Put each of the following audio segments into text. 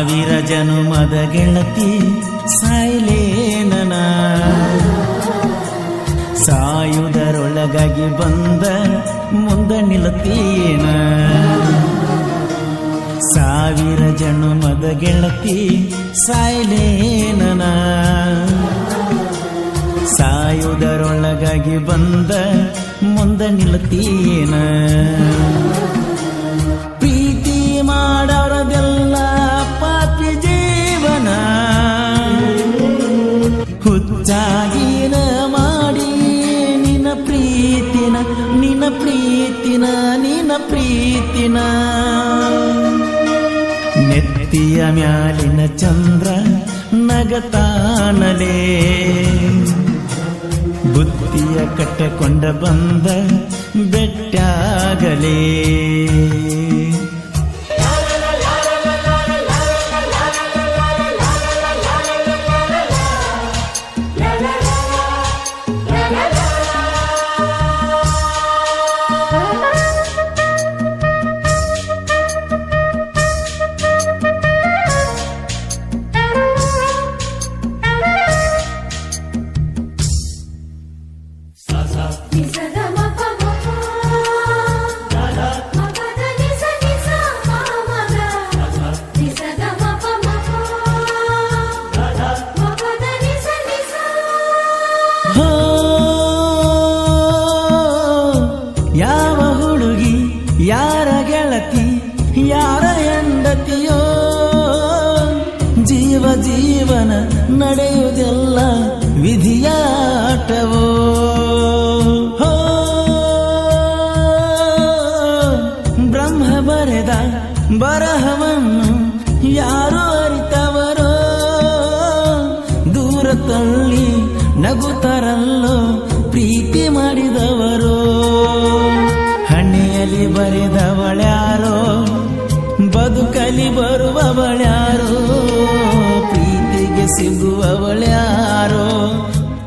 ಸಾವಿರ ಜನುಮದ ಗೆಳತಿ ಸಾಯ್ಲೇನನ ಸಾಯುವುದರೊಳಗಾಗಿ ಬಂದ ಮುಂದ ನಿಲ್ಲತೀನ ಸಾವಿರ ಜನುಮದ ಗೆಳತಿ ಸಾಯ್ಲೇನನ ಸಾಯುವುದರೊಳಗಾಗಿ ಬಂದ ಮುಂದ ನಿಲ್ಲತೀನ ಪ್ರೀತಿ ಮಾಡೋರದೆಲ್ಲ ಪಾಪಿ ಜೀವನ ಹುಚ್ಚಾಗಿನ ಮಾಡಿ ನಿನ್ನ ಪ್ರೀತಿನ ನಿನ್ನ ಪ್ರೀತಿನ ನಿನ್ನ ಪ್ರೀತಿನ ನೆತ್ತಿಯ ಮ್ಯಾಲಿನ ಚಂದ್ರ ನಗತಾನಲೇ ಬುದ್ಧಿಯ ಕಟ್ಟಕೊಂಡ ಬಂದ ಬೆಟ್ಟಾಗಲೇ ಯಾವ ಹುಡುಗಿ ಯಾರ ಗೆಳತಿ ಯಾರ ಹೆಂಡತಿಯೋ ಜೀವ ಜೀವನ ನಡೆಯುವುದೆಲ್ಲ ವಿಧಿಯಾಟವೋ ಬ್ರಹ್ಮ ಬರೆದ ಬರಹವನ್ನು ಯಾರು ಅರಿತವರೋ ದೂರ ತಳ್ಳಿ ನಗುತ್ತರಲ್ಲೋ ಪ್ರೀತಿ ಮಾಡಿದವರು ಹಣೆಯಲ್ಲಿ ಬರೆದವಳ್ಯಾರೋ ಬದುಕಲಿ ಬರುವವಳ್ಯಾರೋ ಪ್ರೀತಿಗೆ ಸಿಗುವವಳ್ಯಾರೋ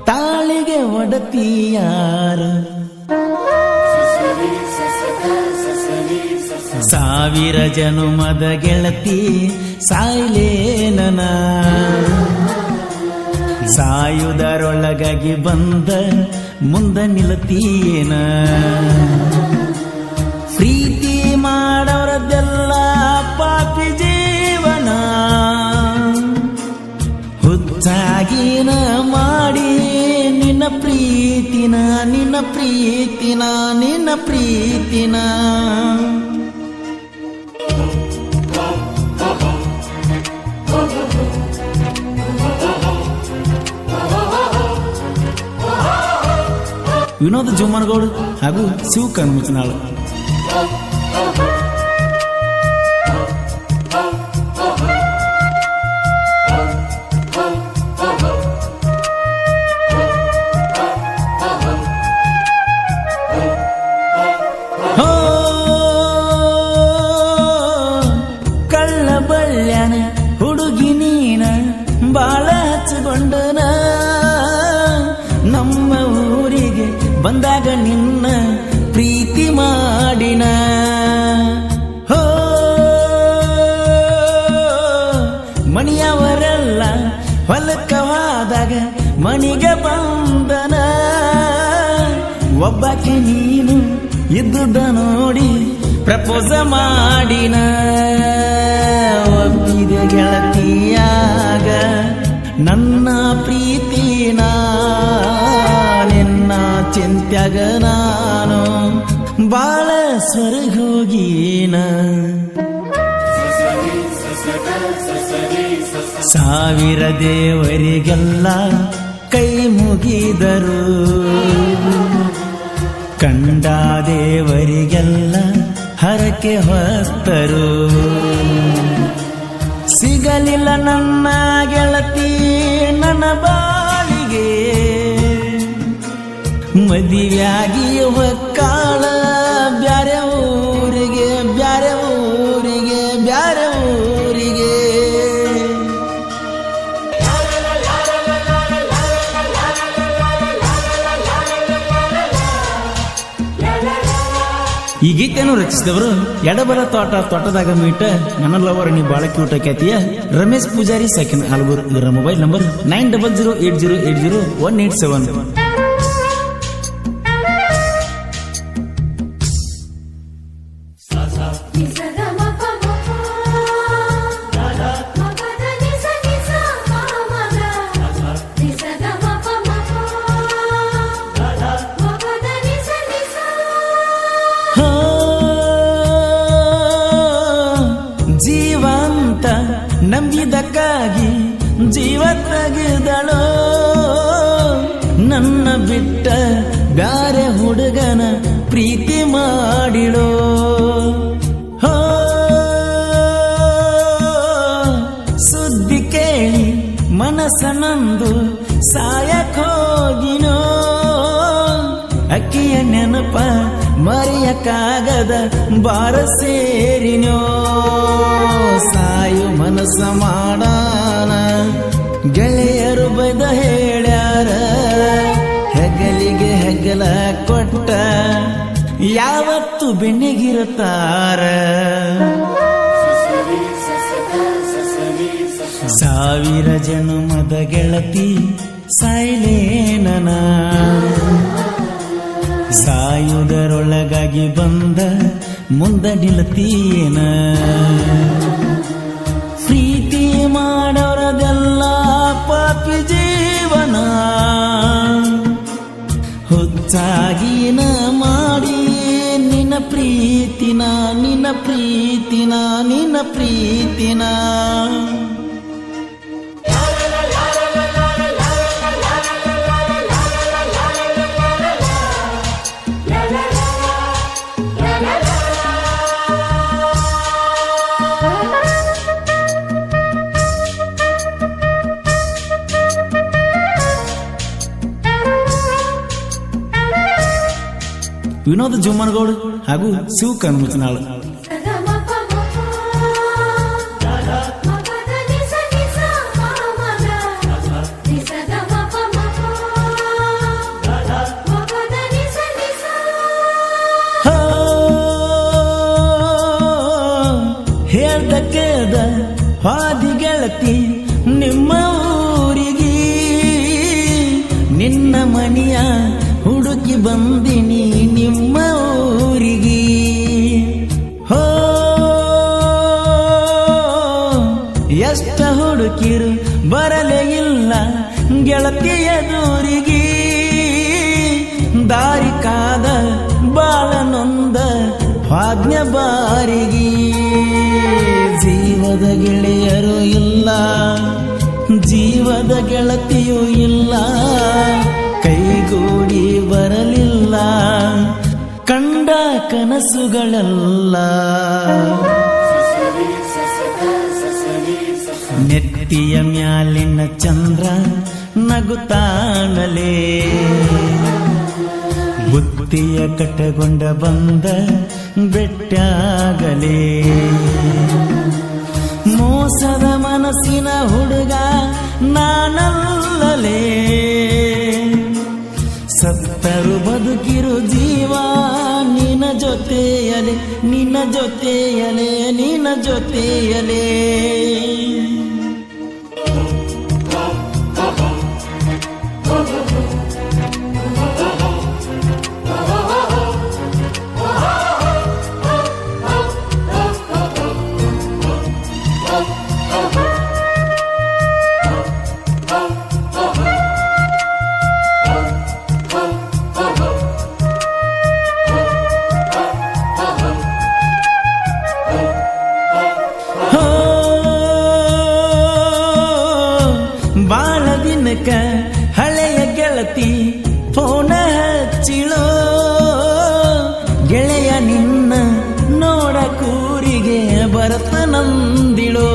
ತಾಳಿಗೆ ಒಡತಿಯಾರು ಸಾವಿರ ಜನುಮದ ಗೆಳತಿ ಸಾಯ್ಲೇನನ ಸಾಯುವುದರೊಳಗಾಗಿ ಬಂದ ಮುಂದ ನಿಲ್ಲತೀನ ಪ್ರೀತಿ ಮಾಡೋರದೆಲ್ಲ ಪಾಪಿ ಜೀವನ ಹುಚ್ಚಾಗಿನ ಮಾಡಿ ನಿನ್ನ ಪ್ರೀತಿನ ನಿನ್ನ ಪ್ರೀತಿನ ನಿನ್ನ ಪ್ರೀತಿನ ವಿನೋದ ಜೋಮನಗೌಡ ಹಾಗೂ ಶಿವ ಕನ್ಮುಚನಾಳ್. ಕಳ್ಳ ಬಳ್ಳ್ಯಾನ ಹುಡುಗಿ ನೀನ ಬಾಳ ಹಚ್ಚಿಕೊಂಡನ ನಮ್ಮ ಊರಿಗೆ ಬಂದಾಗ ನಿನ್ನ ಪ್ರೀತಿ ಮಾಡಿನ ಹೋ ಮಣಿಯವರೆಲ್ಲ ಹೊಲಕ್ಕವಾದಾಗ ಮಣಿಗೆ ಬಂದನ ಒಬ್ಬಾಕೆ ನೀನು ಇದ್ದುದ ನೋಡಿ ಪ್ರಪೋಸ ಮಾಡಿನ ಒಪ್ಪಿದೆ ಗೆಳತಿಯಾಗ ನನ್ನ ಪ್ರೀತಿನ ನಿನ್ನ ಚಿಂತ್ಯಾಗ ನಾನು ಬಾಳ ಸ್ವರ್ಗೋಗೀನ ಸಾವಿರ ದೇವರಿಗೆಲ್ಲ ಕೈ ಮುಗಿದರು ಕಂಡ ದೇವರಿಗೆಲ್ಲ ಹರಕೆ ಹೊತ್ತರು ಸಿಗಲಿಲ್ಲ ನನ್ನ ಗೆಳತಿ ನನ್ನ ಬಾಳಿಗೆ ಮದುವೆಯಾಗಿ ಹೊಕ್ಕಾಳ ಬ್ಯಾರೆ ಊರಿಗೆ ಬ್ಯಾರೆ ಊರಿಗೆ ಬ್ಯಾರೆ ಊರಿಗೆ ಈ ಗೀತೆಯನ್ನು ರಚಿಸಿದವರು ಎಡಬಲ ತೋಟದಾಗ ಮೀಟ ನನ್ನ ಲವರ್ ನೀ ಬಾಳ ಕ್ಯೂಟ ಖ್ಯಾತಿಯ ರಮೇಶ್ ಪೂಜಾರಿ ಸೆಕೆಂಡ್ ಆಲ್ಬೂರ್. ಇವರ ಮೊಬೈಲ್ ನಂಬರ್ 9008080187. ಜೀವಂತ ನಂಬಿದಕ್ಕಾಗಿ ಜೀವ ತೆಗೆದಳೋ, ನನ್ನ ಬಿಟ್ಟ ಬ್ಯಾರೆ ಹುಡುಗನ ಪ್ರೀತಿ ಮಾಡಿಳೋ. ಸುದ್ದಿ ಕೇಳಿ ಮನಸ್ಸನಂದು ಸಾಯಕ್ಕೋಗಿನೋ, ಅಕ್ಕಿಯ ನೆನಪ ಮರೆಯಕ್ಕಾಗದ ಬಾರ ಸೇರಿನೋ. ಸಾಯು ಮನಸ್ಸ ಮಾಡಾನ ಗೆಳೆಯರು ಬೈದ ಹೇಳ್ಯಾರ, ಹೆಗಲಿಗೆ ಹೆಗಲ ಕೊಟ್ಟ ಯಾವತ್ತು ಬೆನ್ನಿಗಿರುತ್ತಾರ. ಸಾವಿರ ಜನುಮದ ಗೆಳತಿ ಸಾಯ್ಲೇನನ, ಸಾಯುವುದರೊಳಗಾಗಿ ಬಂದ ಮುಂದ ನಿಲ್ತೀನ. ಪ್ರೀತಿ ಮಾಡೋರದೆಲ್ಲ ಪಾಪಿ ಜೀವನ, ಹುಚ್ಚಾಗಿನ ಮಾಡಿ ನಿನ್ನ ಪ್ರೀತಿನ ನಿನ್ನ ಪ್ರೀತಿನ ನಿನ್ನ ಪ್ರೀತಿನ. ವಿನೋದ್ ಜುಮ್ಮನಗೌಡ ಹಾಗೂ ಶಿವ ಕನ್ಮುಚನಾಳ್. ಹೇಳ್ದಕ್ಕದ ಹಾದಿ ಗೆಳತಿ ನಿಮ್ಮ ಊರಿಗೆ, ನಿನ್ನ ಮನೆಯ ಹುಡುಕಿ ಬಂದಿನಿ ನಿಮ್ಮ ಊರಿಗೆ. ಎಷ್ಟ ಹುಡುಕಿರು ಬರಲೇ ಇಲ್ಲ ಗೆಳತಿಯ ದೂರಿಗೆ, ದಾರಿ ಕಾದ ಬಾಳ ನೊಂದ ಆಜ್ಞೆ ಬಾರಿಗೆ. ಜೀವದ ಗೆಳೆಯರು ಇಲ್ಲ, ಜೀವದ ಗೆಳತಿಯೂ ಇಲ್ಲ, ಕೈಗೂಡಿ ಬರಲಿಲ್ಲ ಕಂಡ ಕನಸುಗಳೆಲ್ಲ. ನೆತ್ತಿಯ ಮ್ಯಾಲಿನ ಚಂದ್ರ ನಗುತ್ತಾನಲೇ, ಬುತ್ತಿಯ ಕಟ್ಟಗೊಂಡ ಬಂದ ಬೆಟ್ಟಾಗಲೇ. ಮೋಸದ ಮನಸ್ಸಿನ ಹುಡುಗ ನಾನಲ್ಲಲೇ, ಸತ್ತರು ಬದುಕಿರು ಜೀವ ನಿನ್ನ ಜೊತೆಯಲೆ ನಿನ್ನ ಜೊತೆಯಲೆ ನಿನ್ನ ಜೊತೆಯಲೆ. ಬಾಳ ದಿನಕ ಹಳೆಯ ಗೆಳತಿ ಫೋನ ಹಚ್ಚಿಳೋ, ಗೆಳೆಯ ನಿನ್ನ ನೋಡ ಕೂರಿಗೆ ಬರತ ನಂದಿಳೋ.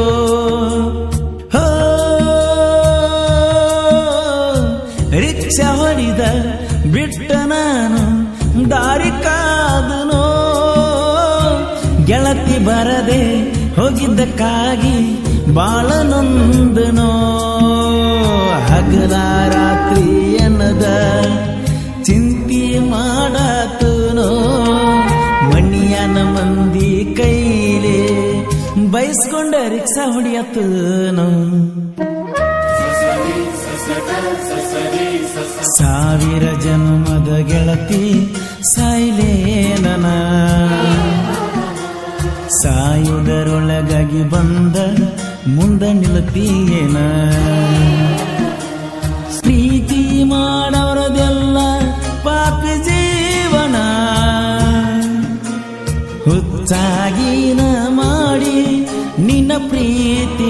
ರಿಕ್ಷಾ ಹೊಡಿದ ಬಿಟ್ಟ ನಾನು ದಾರಿ ಕಾದನೋ, ಗೆಳತಿ ಬರದೆ ಹೋಗಿದ್ದಕ್ಕಾಗಿ ಬಾಳ ನೊಂದನೋ. ಹಗಲ ರಾತ್ರಿ ಎನ್ನದ ಚಿಂತೆ ಮಾಡಾತನೋ, ಮಣಿಯ ಬಯಸ್ಕೊಂಡ ರಿಕ್ಷಾ ಹೊಡಿಯತ್ತನು ಸಾವಿರ ಜನ್ಮದ ಗೆಳತಿ ಸಾಯ್ಲೇನನ ಸಾಯುವುದರೊಳಗಾಗಿ ಬಂದ ಮುಂದ ನಿಲ್ತೀಯೇನ ಪ್ರೀತಿ ಮಾಡವರದೆಲ್ಲ ಪಾಪಿ ಜೀವನ ಹುಚ್ಚಾಗಿನ ಮಾಡಿ ನಿನ್ನ ಪ್ರೀತಿ